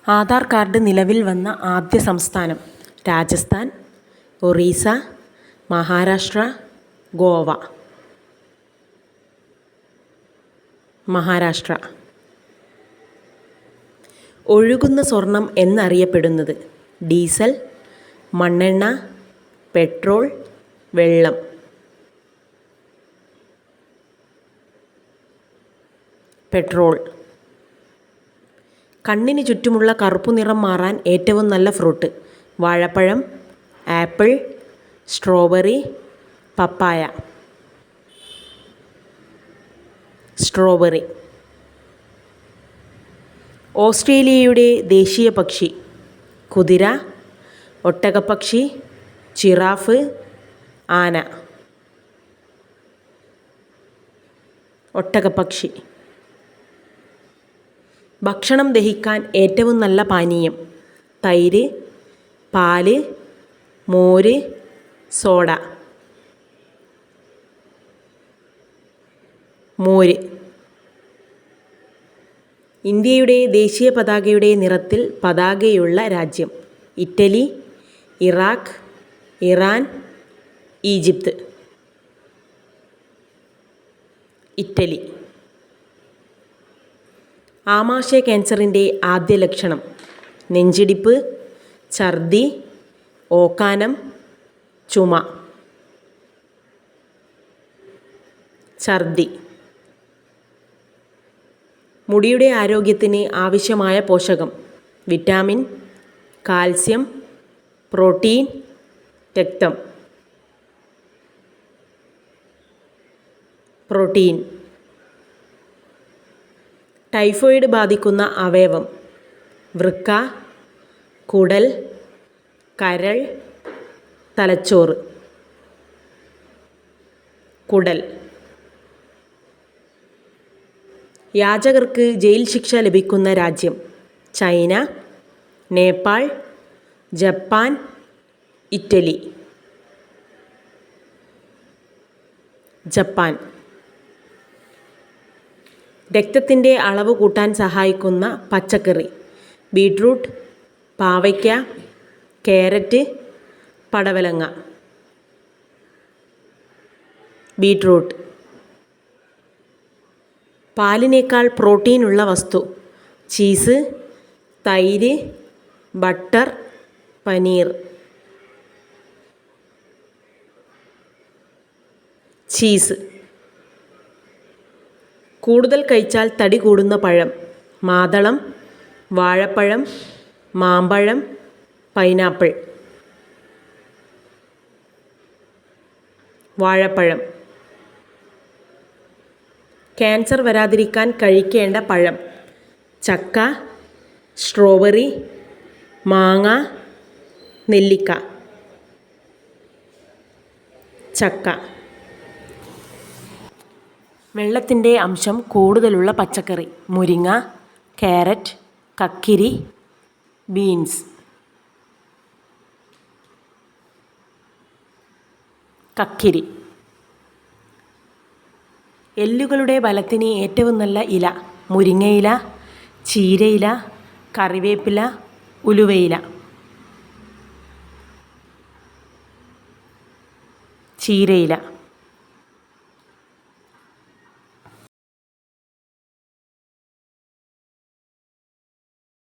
Aadhaar card നിലവിൽ വന്ന ആദ്യ സംസ്ഥാനം രാജസ്ഥാൻ, ഒറീസ, മഹാരാഷ്ട്ര, ഗോവ. മഹാരാഷ്ട്ര. ഒഴുകുന്ന സ്വർണം എന്നറിയപ്പെടുന്നത് ഡീസൽ, മണ്ണെണ്ണ, പെട്രോൾ, വെള്ളം. പെട്രോൾ. കണ്ണിന് ചുറ്റുമുള്ള കറുപ്പു നിറം മാറാൻ ഏറ്റവും നല്ല ഫ്രൂട്ട് വാഴപ്പഴം, ആപ്പിൾ, സ്ട്രോബെറി, പപ്പായ. സ്ട്രോബെറി. ഓസ്ട്രേലിയയുടെ ദേശീയ പക്ഷി കുതിര, ഒട്ടകപ്പക്ഷി, ജിറാഫ്, ആന. ഒട്ടകപ്പക്ഷി. ഭക്ഷണം ദഹിക്കാൻ ഏറ്റവും നല്ല പാനീയം തൈര്, പാല്, മോര്, സോഡ. മോര്. ഇന്ത്യയുടെ ദേശീയ പതാകയുടെ നിറത്തിൽ പതാകയുള്ള രാജ്യം Italy, Iraq, Iran, Egypt. Italy. ആമാശയ ക്യാൻസറിൻ്റെ ആദ്യ ലക്ഷണം നെഞ്ചിടിപ്പ്, ഛർദി, ഓക്കാനം, ചുമ. ഛർദി. മുടിയുടെ ആരോഗ്യത്തിന് ആവശ്യമായ പോഷകം വിറ്റാമിൻ, കാൽസ്യം, പ്രോട്ടീൻ, രക്തം. പ്രോട്ടീൻ. ടൈഫോയിഡ് ബാധിക്കുന്ന അവയവം വൃക്ക, കുടൽ, കരൾ, തലച്ചോറ്. കുടൽ. യാചകർക്ക് ജയിൽ ശിക്ഷ ലഭിക്കുന്ന രാജ്യം China, Nepal, Japan, Italy. Japan. രക്തത്തിൻ്റെ അളവ് കൂട്ടാൻ സഹായിക്കുന്ന പച്ചക്കറി ബീട്രൂട്ട്, പാവയ്ക്ക, കാരറ്റ്, പടവലങ്ങ. ബീട്രൂട്ട്. പാലിനേക്കാൾ പ്രോട്ടീനുള്ള വസ്തു ചീസ്, തൈര്, ബട്ടർ, പനീർ. ചീസ്. കൂടുതൽ കഴിച്ചാൽ തടി കൂടുന്ന പഴം മാതളം, വാഴപ്പഴം, മാമ്പഴം, പൈനാപ്പിൾ. വാഴപ്പഴം. ക്യാൻസർ വരാതിരിക്കാൻ കഴിക്കേണ്ട പഴം ചക്ക, സ്ട്രോബെറി, മാങ്ങ, നെല്ലിക്ക. ചക്ക. വെള്ളത്തിൻ്റെ അംശം കൂടുതലുള്ള പച്ചക്കറി മുരിങ്ങ, കാരറ്റ്, കക്കിരി, ബീൻസ്. കക്കിരി. എല്ലുകളുടെ ബലത്തിന് ഏറ്റവും നല്ല ഇല മുരിങ്ങയില, ചീരയില, കറിവേപ്പില, ഉലുവയില. ചീരയില.